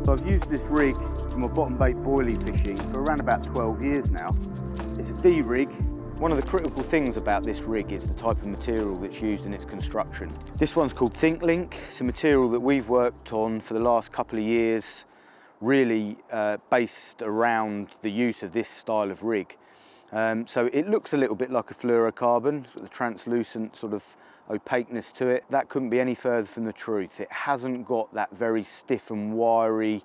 I've used this rig for my bottom bait boilie fishing for around about 12 years now. It's a D rig. One of the critical things about this rig is the type of material that's used in its construction. This one's called hooklink. It's a material that we've worked on for the last couple of years, really based around the use of this style of rig. So it looks a little bit like a fluorocarbon, sort of translucent sort of opaqueness to it. That couldn't be any further from the truth. It hasn't got that very stiff and wiry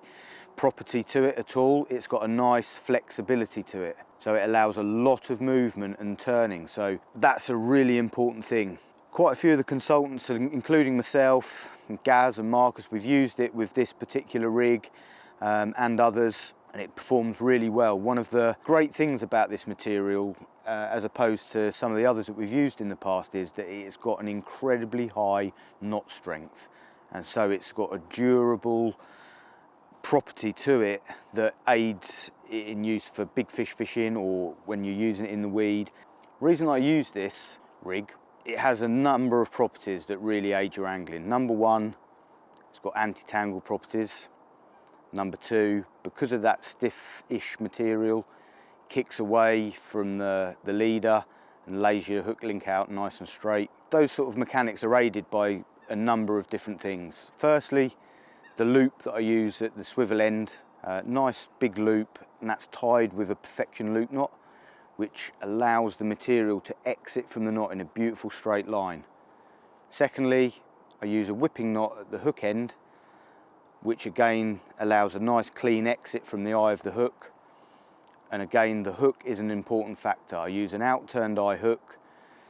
property to it at all. It's got a nice flexibility to it. So it allows a lot of movement and turning. So that's a really important thing. Quite a few of the consultants, including myself, and Gaz and Marcus, we've used it with this particular rig and others, and it performs really well. One of the great things about this material, as opposed to some of the others that we've used in the past, is that it's got an incredibly high knot strength. And so it's got a durable property to it that aids in use for big fish fishing or when you're using it in the weed. The reason I use this rig, it has a number of properties that really aid your angling. Number one, it's got anti-tangle properties. Number two, because of that stiff-ish material, kicks away from the leader and lays your hook link out nice and straight. Those sort of mechanics are aided by a number of different things. Firstly, the loop that I use at the swivel end, nice big loop, and that's tied with a perfection loop knot, which allows the material to exit from the knot in a beautiful straight line. Secondly, I use a whipping knot at the hook end, which again allows a nice clean exit from the eye of the hook. And again, the hook is an important factor. I use an outturned eye hook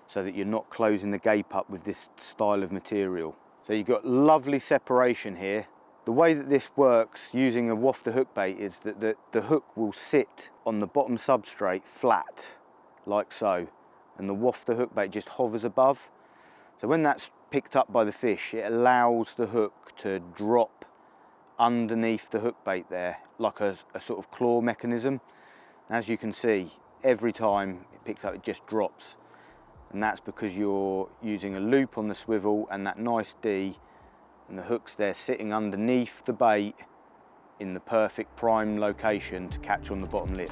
so that you're not closing the gape up with this style of material. So you've got lovely separation here. The way that this works using a waft the hook bait is that the hook will sit on the bottom substrate flat, like so, and the waft the hook bait just hovers above. So when that's picked up by the fish, it allows the hook to drop underneath the hook bait there, like a sort of claw mechanism. And as you can see, every time it picks up, it just drops. And that's because you're using a loop on the swivel and that nice D, and the hook's there sitting underneath the bait in the perfect prime location to catch on the bottom lip.